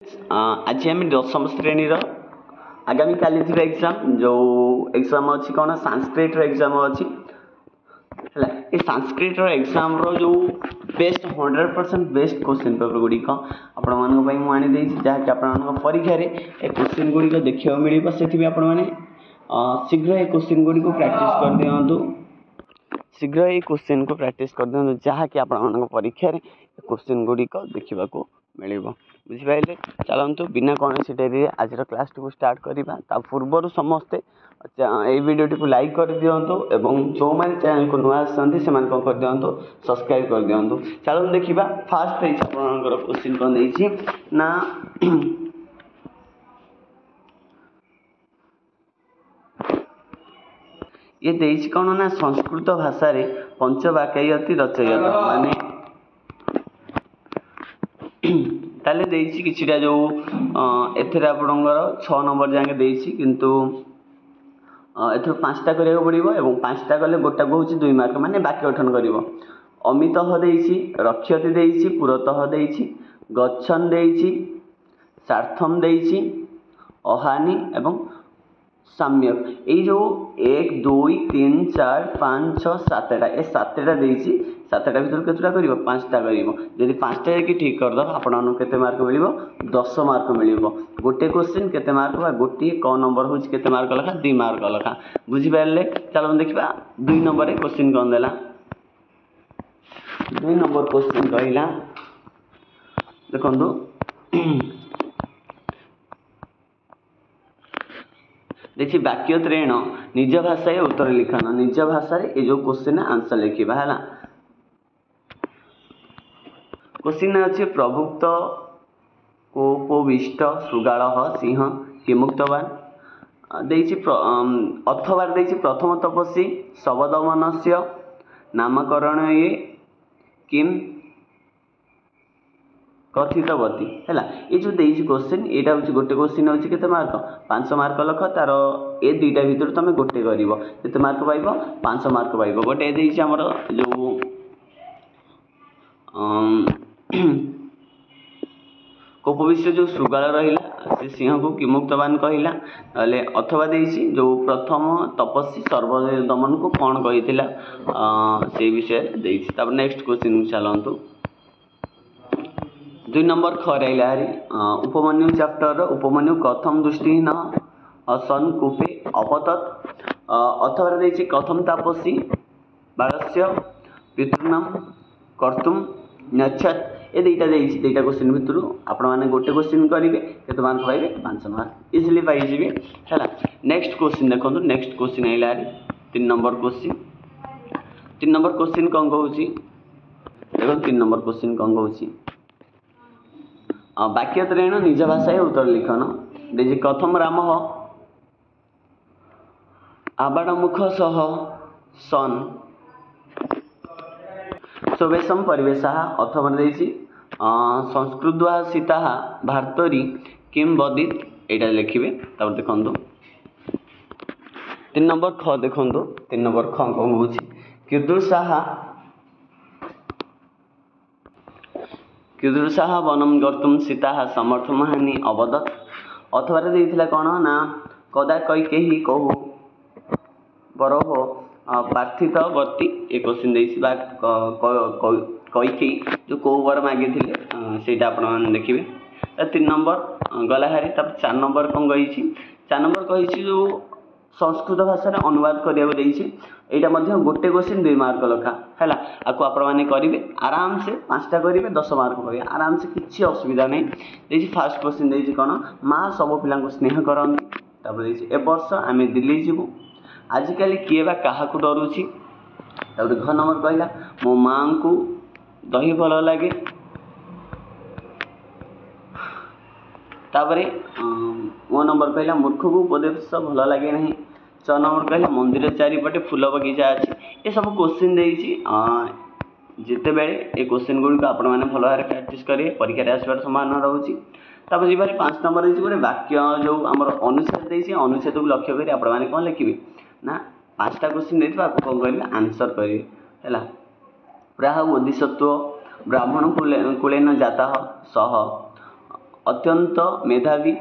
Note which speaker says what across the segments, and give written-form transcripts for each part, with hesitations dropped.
Speaker 1: आज आम दशम श्रेणी आगामी काली एग्जाम जो एग्जाम अच्छी कौन संस्कृत एग्जाम अच्छी है ये संस्कृत एग्जाम जो बेस्ट 100% बेस्ट क्वेश्चन पेपर गुड़िक आपड़ी जहाँकि आप परीक्षा ए क्वेश्चन गुड़िक देखा मिल से आपने शीघ्र ये क्वेश्चन गुड़िक प्रैक्टिस कर दिंतु शीघ्र ये क्वेश्चन को प्रैक्टिस कर दिंतु जहाँकि आप परीक्षा क्वेश्चन गुड़िक देखा मिल बुझिपारे चलतु बिना कौन सी डेरी आज क्लास टी स्टार्ट करवा पूर्व समस्ते ये वीडियो टी लाइक कर दिंतु एवं जो मैंने चैनल को नुआ आसती से कर दिंतु सब्सक्राइब कर दिंतु चलो देखा फास्ट आपंकर क्वेश्चन कौन ना ये देछि कौन ना संस्कृत भाषा रे पंचवाक्ययति रचयत माने ताले देछि किछिटा जो एथरे आपणकर 6 नंबर जाके देछि किंतु एथर 5टा करिया पड़िबो एवं 5टा कले गोटा को होछि 2 मार्क माने वाक्य गठन करिवो अमितः देछि रक्षति देछि पुरतः देछि गच्छन देछि सार्थम देछि अहानि एवं सम्यक ये जो 1 2 3 4 5 6 7टा ये 7टा देछि 7टा भीतर केतटा करिवो 5टा करिवो यदि 5टा कि ठीक कर दो आपन केते मार्क मिलिवो 10 मार्क मिलिवो गोटे क्वेश्चन केते मार्क बा गोटे क नंबर होछि केते मार्क लखा 2 मार्क लखा बुझि पारले चलो देखिबा 2 नंबर रे क्वेश्चन कोन देला 2 नंबर क्वेश्चन कहिला देखंतु देखिए वाक्य त्रयण निज भाषा उत्तर लिखन निज भाषा ये जो क्वेश्चन आंसर लिखा है क्वेश्चन अच्छे प्रभुक्त कोपविष्ट सुगाल सिंह किमुक्तवान अथवा प्रथम तपस्वी शबदमन से नामकरण ये किम कथितवती है ये जो देछि क्वेश्चन यहाँ हूँ गोटे क्वेश्चन अच्छे केते मार्क 500 मार्क लख तार ए दुईटा भितर तुम गोटे कर मार्क पाइब 500 मार्क पाइब गोटे देछि हमर जो कोपविष्ट जो श्रृगाल रहा से सिंह को किमुक्तवान कहला अथवा देछि जो प्रथम तपस्वी सर्वदमन को कौन कही से विषय देछि नेक्स्ट क्वेश्चन चलतु 2 नंबर खरैला उपमन्यु चैप्टर उपमन्यु कथम दृष्टिहीन सन कूपे अपतत अथवा देछि कथम तापसी बालस्य पितृनाम कर्तुम नच्छत ये दुईटा देछि दुईटा क्वेश्चन भितर आपण माने गोटे क्वेश्चन करेंगे केते मार्क पाइबे 500 मार्क इजिली पाई जिवे हैला नेक्स्ट क्वेश्चन देखंतु नेक्स्ट क्वेश्चन आइला 3 नंबर क्वेश्चन 3 नंबर क्वेश्चन कोन कहूची देखो 3 नंबर क्वेश्चन कोन कहूची वाक्य त्रयण निज भाषा उत्तर लिखन देखिए कथम राम आबाड़मुख सह सन स्ववेशम परिवेशा अथवा देछि संस्कृत सीता भारतरी किम वदित एटा लिखिबे तब देखंतु 3 नंबर ख देखंतु 3 नंबर ख कौन होछि कीदृशा वनम गर्तुम सीता समर्थमानि अवदत अथवा देइथिला कौन ना कदा कैकेयी कहू बरहो पार्थितवर्ती ये क्वेश्चन देछि बा कैकेयी जो को वर मागे थिले सेटा आपण देखिबे 3 नंबर गला हारी तब 4 नंबर कौन कहिछि 4 नंबर कहिछि जो संस्कृत भाषा रे अनुवाद करिया देछि एटा मध्ये गोटे क्वेश्चन 2 मार्क लखा हैला आको आपण माने करिवे आराम से 5टा करिवे 10 मार्क पाइबे आराम से किछि असुविधा नै देछि फर्स्ट क्वेश्चन देछि कोन मां सब पिला को स्नेह करंती तब देछि ए वर्ष आमे दिल्ली जिवु आजिकली किए बा काहा को डरुछि तब घ नंबर कहला मो मां को दही भल लागे तापरे मो नंबर कहला मूर्ख को उपदेश भल लगे नहीं 6 नंबर कहला मंदिर चारिपटे फूल बगीचा अच्छी ये सब क्वेश्चन देछि जिते बेले ये क्वेश्चन गुड़ी को आपण मैंने भल भाव प्रैक्टिस करेंगे परीक्षा आसबार संभावना रोचे तापर जी 5 नंबर देछि गोटे वाक्य जो आमर अनुच्छेद देछि अनुच्छेद को लक्ष्य करी आपण मैंने कौन लिखिबे ना 5टा क्वेश्चन देथिबा आपको कौन करिवे आंसर करिवे हैला प्राह बोधिसत्व ब्राह्मण कुलेन जाता सह अत्यंत मेधावी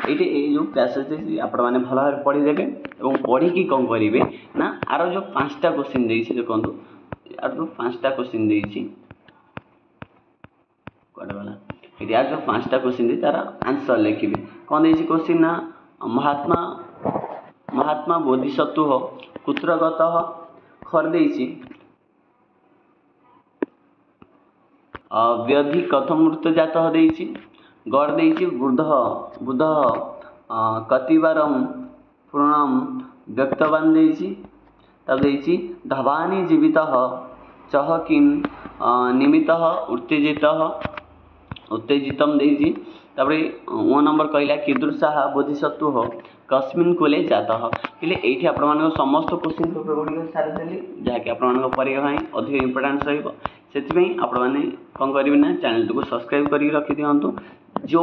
Speaker 1: ये जो पैसेज आपण मैंने भल भाव पढ़ीदेवे और पढ़ी कौन करेंगे ना आर जो 5टा क्वेश्चन देखो देखो यार जो 5टा क्वेश्चन देखिए यार जो 5टा क्वेश्चन तार आंसर लिखे कौन देखिए क्वेश्चन ना महात्मा बोधिसत्व कुत्र गतः खर देछि व्याधि कथम मृत्यु जातः देछि गड़ देछि बुध कतिवारम पूर्णम व्यक्तवान देछि तब देछि धवानी जीवितः चहकिन निमितः उत्तेजितम देछि तबरे 1 नंबर कहला कीदृशः बोधिसत्व कस्मिन् कुले जातः हेले एठी आपण मानको समस्त क्वेश्चन पेपर गुडी सारी देली जहाँकि आपण मानको परीक्षा ପାଇଁ ଅଧିକ इम्पोर्टेंस रहइबो ସେଥିପାଇଁ ଆପଣ ମାନେ କ'ଣ କରିବେ ନା ଚ୍ୟାନେଲଟିକୁ ସବସ୍କ୍ରାଇବ୍ କରିକି ରଖିଦିଅନ୍ତୁ जो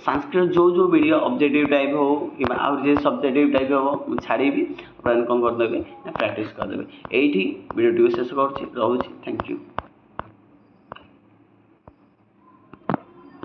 Speaker 1: संस्कृत जो वीडियो ऑब्जेक्टिव टाइप हो कि आउे सब्जेक्टिव टाइप हो मुझे छाड़ीबी कौन करदे ना प्रैक्टिस करदे यही वीडियो शेष करुँच रोचे थैंक यू।